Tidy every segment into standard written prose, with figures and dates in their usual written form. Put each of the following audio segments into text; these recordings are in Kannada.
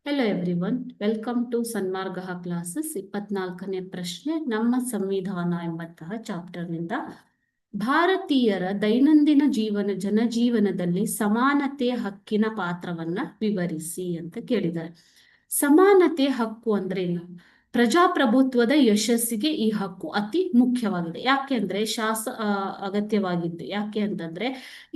Hello everyone, welcome to Sanmarga classes. 24ನೇ ಪ್ರಶ್ನೆ ನಮ್ಮ ಸಂವಿಧಾನ ಎಂಬಂತಹ ಚಾಪ್ಟರ್ನಿಂದ ಭಾರತೀಯರ ದೈನಂದಿನ ಜನಜೀವನದಲ್ಲಿ ಸಮಾನತೆ ಹಕ್ಕಿನ ಪಾತ್ರವನ್ನ ವಿವರಿಸಿ ಅಂತ ಕೇಳಿದ್ದಾರೆ. ಸಮಾನತೆ ಹಕ್ಕು ಅಂದ್ರೆ ಏನು? ಪ್ರಜಾಪ್ರಭುತ್ವದ ಯಶಸ್ಸಿಗೆ ಈ ಹಕ್ಕು ಅತಿ ಮುಖ್ಯವಾಗಿದೆ. ಯಾಕೆಂದ್ರೆ ಅಗತ್ಯವಾಗಿದ್ದು ಯಾಕೆ ಅಂತಂದ್ರೆ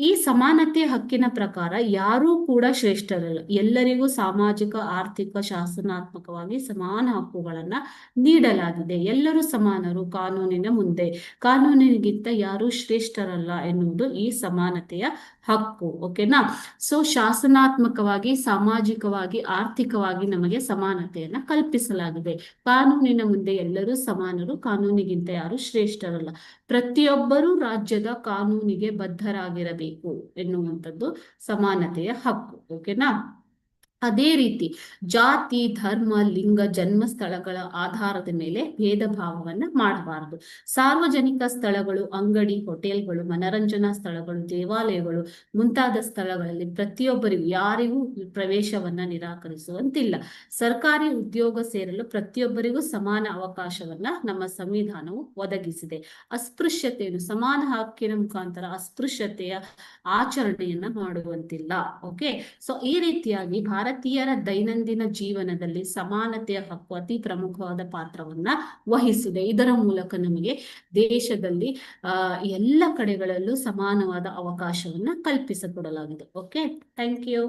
ಈ ಸಮಾನತೆ ಹಕ್ಕಿನ ಪ್ರಕಾರ ಯಾರೂ ಕೂಡ ಶ್ರೇಷ್ಠರಲ್ಲ. ಎಲ್ಲರಿಗೂ ಸಾಮಾಜಿಕ, ಆರ್ಥಿಕ, ಶಾಸನಾತ್ಮಕವಾಗಿ ಸಮಾನ ಹಕ್ಕುಗಳನ್ನ ನೀಡಲಾಗಿದೆ. ಎಲ್ಲರೂ ಸಮಾನರು ಕಾನೂನಿನ ಮುಂದೆ, ಕಾನೂನಿಗಿಂತ ಯಾರೂ ಶ್ರೇಷ್ಠರಲ್ಲ ಎನ್ನುವುದು ಈ ಸಮಾನತೆಯ ಹಕ್ಕು. ಓಕೆನಾ? ಸೊ ಶಾಸನಾತ್ಮಕವಾಗಿ, ಸಾಮಾಜಿಕವಾಗಿ, ಆರ್ಥಿಕವಾಗಿ ನಮಗೆ ಸಮಾನತೆಯನ್ನ ಕಲ್ಪಿಸಲಾಗಿದೆ. ಕಾನೂನಿನ ಮುಂದೆ ಎಲ್ಲರೂ ಸಮಾನರು, ಕಾನೂನಿಗಿಂತ ಯಾರು ಶ್ರೇಷ್ಠರಲ್ಲ. ಪ್ರತಿಯೊಬ್ಬರೂ ರಾಜ್ಯದ ಕಾನೂನಿಗೆ ಬದ್ಧರಾಗಿರಬೇಕು ಎನ್ನುವಂಥದ್ದು ಸಮಾನತೆಯ ಹಕ್ಕು. ಓಕೆನಾ? ಅದೇ ರೀತಿ ಜಾತಿ, ಧರ್ಮ, ಲಿಂಗ, ಜನ್ಮ ಸ್ಥಳಗಳ ಆಧಾರದ ಮೇಲೆ ಭೇದ ಭಾವವನ್ನ ಮಾಡಬಾರದು. ಸಾರ್ವಜನಿಕ ಸ್ಥಳಗಳು, ಅಂಗಡಿ, ಹೋಟೆಲ್ಗಳು, ಮನರಂಜನಾ ಸ್ಥಳಗಳು, ದೇವಾಲಯಗಳು ಮುಂತಾದ ಸ್ಥಳಗಳಲ್ಲಿ ಪ್ರತಿಯೊಬ್ಬರಿಗೂ ಯಾರಿಗೂ ಪ್ರವೇಶವನ್ನ ನಿರಾಕರಿಸುವಂತಿಲ್ಲ. ಸರ್ಕಾರಿ ಉದ್ಯೋಗ ಸೇರಲು ಪ್ರತಿಯೊಬ್ಬರಿಗೂ ಸಮಾನ ಅವಕಾಶವನ್ನ ನಮ್ಮ ಸಂವಿಧಾನವು ಒದಗಿಸಿದೆ. ಅಸ್ಪೃಶ್ಯತೆಯನ್ನು, ಸಮಾನ ಹಕ್ಕಿನ ಮುಖಾಂತರ ಅಸ್ಪೃಶ್ಯತೆಯ ಆಚರಣೆಯನ್ನ ಮಾಡುವಂತಿಲ್ಲ. ಓಕೆ, ಸೊ ಈ ರೀತಿಯಾಗಿ ಭಾರತೀಯರ ದೈನಂದಿನ ಜೀವನದಲ್ಲಿ ಸಮಾನತೆಯ ಹಕ್ಕು ಅತಿ ಪ್ರಮುಖವಾದ ಪಾತ್ರವನ್ನ ವಹಿಸಿದೆ. ಇದರ ಮೂಲಕ ನಮಗೆ ದೇಶದಲ್ಲಿ ಎಲ್ಲ ಕಡೆಗಳಲ್ಲೂ ಸಮಾನವಾದ ಅವಕಾಶವನ್ನ ಕಲ್ಪಿಸಿಕೊಡಲಾಗಿದೆ. Okay, thank you.